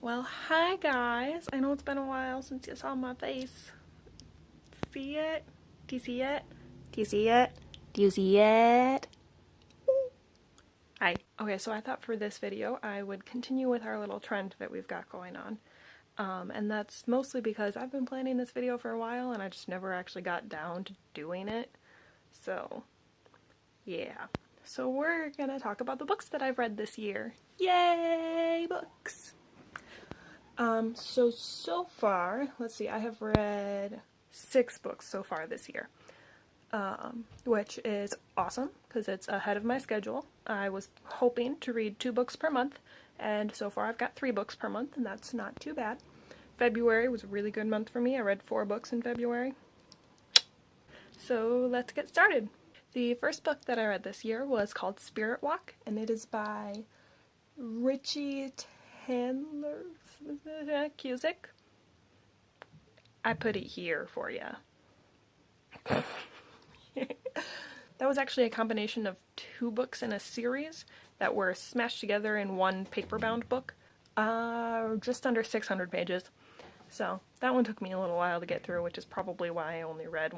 Well, hi guys. I know it's been a while since you saw my face. See it? Do you see it? Do you see it? Do you see it? Hi. Okay, so I thought for this video I would continue with our little trend that we've got going on. And that's mostly because I've been planning this video for a while and I just never actually got down to doing it. So, yeah. So we're gonna talk about the books that I've read this year. Yay, books! So far, let's see, I have read 6 books so far this year, which is awesome because it's ahead of my schedule. I was hoping to read 2 books per month, and so far I've got 3 books per month, and that's not too bad. February was a really good month for me. I read 4 books in February. So let's get started. The first book that I read this year was called Spirit Walk, and it is by Richie Cusick. I put it here for you. That was actually a combination of 2 books in a series that were smashed together in one paper-bound book. Just under 600 pages. So that one took me a little while to get through, which is probably why I only read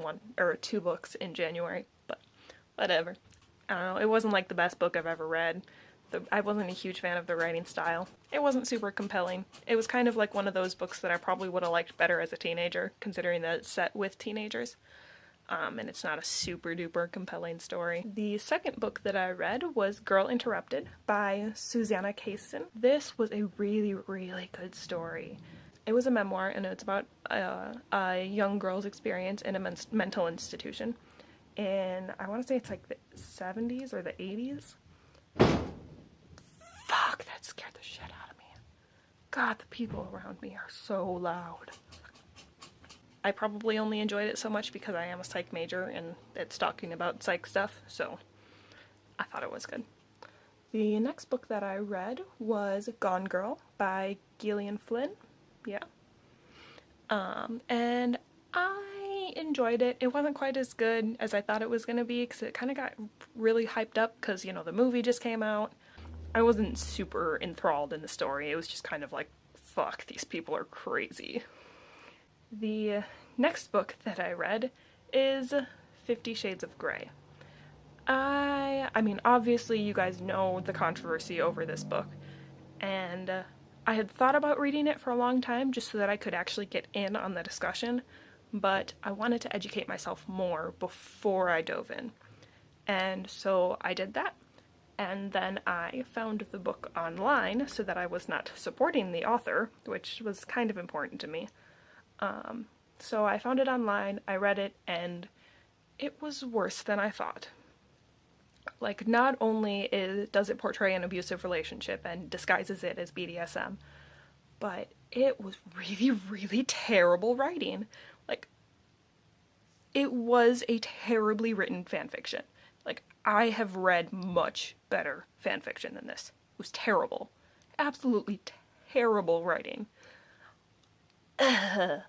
2 books in January, but whatever. I don't know, it wasn't like the best book I've ever read. I wasn't a huge fan of the writing style. It wasn't super compelling. It was kind of like one of those books that I probably would have liked better as a teenager, considering that it's set with teenagers. And it's not a super duper compelling story. The second book that I read was Girl Interrupted by Susanna Kaysen. This was a really, really good story. It was a memoir, and it's about a young girl's experience in a mental institution. And I want to say it's like the 70s or the 80s. Fuck, that scared the shit out of me. God, the people around me are so loud. I probably only enjoyed it so much because I am a psych major and it's talking about psych stuff, so I thought it was good. The next book that I read was Gone Girl by Gillian Flynn. Yeah. And I enjoyed it. It wasn't quite as good as I thought it was going to be because it kind of got really hyped up because, you know, the movie just came out. I wasn't super enthralled in the story. It was just kind of like, fuck, these people are crazy. The next book that I read is 50 Shades of Grey. I mean, obviously you guys know the controversy over this book, and I had thought about reading it for a long time just so that I could actually get in on the discussion, but I wanted to educate myself more before I dove in. And so I did that. And then I found the book online so that I was not supporting the author, which was kind of important to me. So I found it online, I read it, and it was worse than I thought. Like, not only does it portray an abusive relationship and disguises it as BDSM, but it was really, really terrible writing. Like, it was a terribly written fanfiction. Like, I have read much better fanfiction than this. It was terrible. Absolutely terrible writing. Ugh.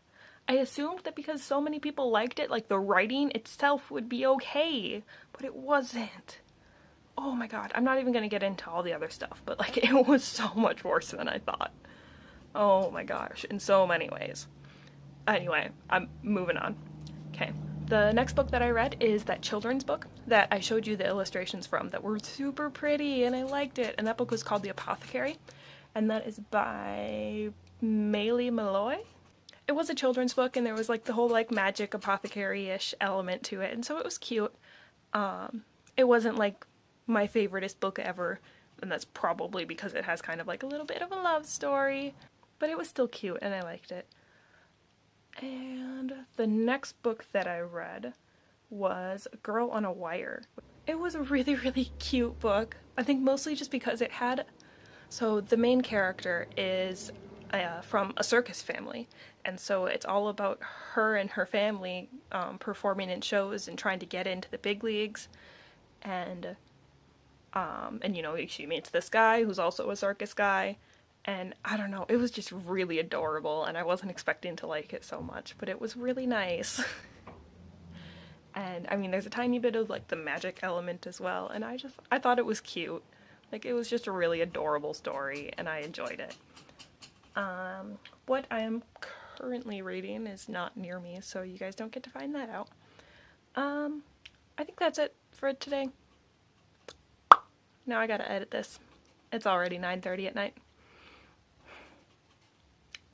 I assumed that because so many people liked it, like, the writing itself would be okay, but it wasn't. Oh my god, I'm not even gonna get into all the other stuff, but, like, it was so much worse than I thought. Oh my gosh, in so many ways. Anyway, I'm moving on. Okay. The next book that I read is that children's book that I showed you the illustrations from that were super pretty and I liked it, and that book was called The Apothecary, and that is by Maylee Malloy. It was a children's book and there was like the whole like magic apothecary-ish element to it, and so it was cute. It wasn't like my favoriteest book ever, and that's probably because it has kind of like a little bit of a love story, but it was still cute and I liked it. And the next book that I read was A Girl on a Wire. It was a really, really cute book. I think mostly just because it had... So the main character is from a circus family, and so it's all about her and her family performing in shows and trying to get into the big leagues. And you know, she meets this guy who's also a circus guy. And I don't know, it was just really adorable, and I wasn't expecting to like it so much, but it was really nice. And I mean, there's a tiny bit of like the magic element as well, and I thought it was cute. Like, it was just a really adorable story, and I enjoyed it. What I am currently reading is not near me, so you guys don't get to find that out. I think that's it for today. Now I gotta edit this. It's already 9:30 at night.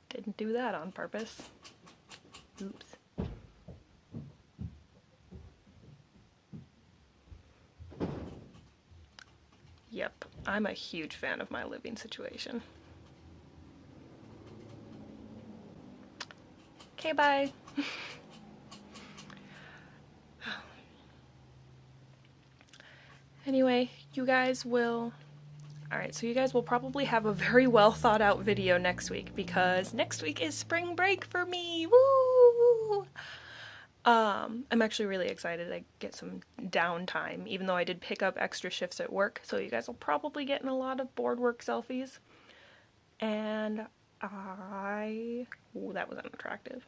Didn't do that on purpose. Oops. Yep, I'm a huge fan of my living situation. Okay, bye. Anyway, you guys will... Alright, so you guys will probably have a very well thought out video next week, because next week is spring break for me! Woo! I'm actually really excited to get some downtime, even though I did pick up extra shifts at work, so you guys will probably get in a lot of board work selfies. And Ooh, that was unattractive.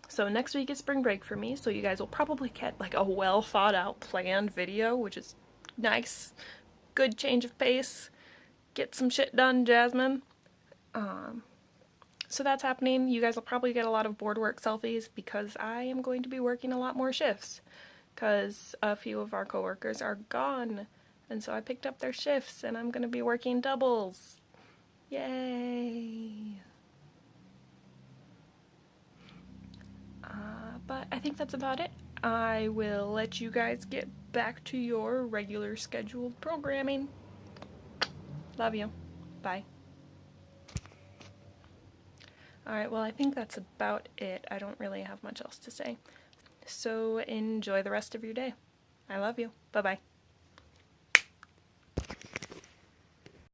So next week is spring break for me, so you guys will probably get like a well thought out planned video, which is nice. Good change of pace. Get some shit done, Jasmine. So that's happening. You guys will probably get a lot of board work selfies because I am going to be working a lot more shifts because a few of our coworkers are gone, and so I picked up their shifts and I'm going to be working doubles. Yay! But I think that's about it. I will let you guys get back to your regular scheduled programming. Love you. Bye. Alright, well I think that's about it. I don't really have much else to say. So enjoy the rest of your day. I love you. Bye-bye.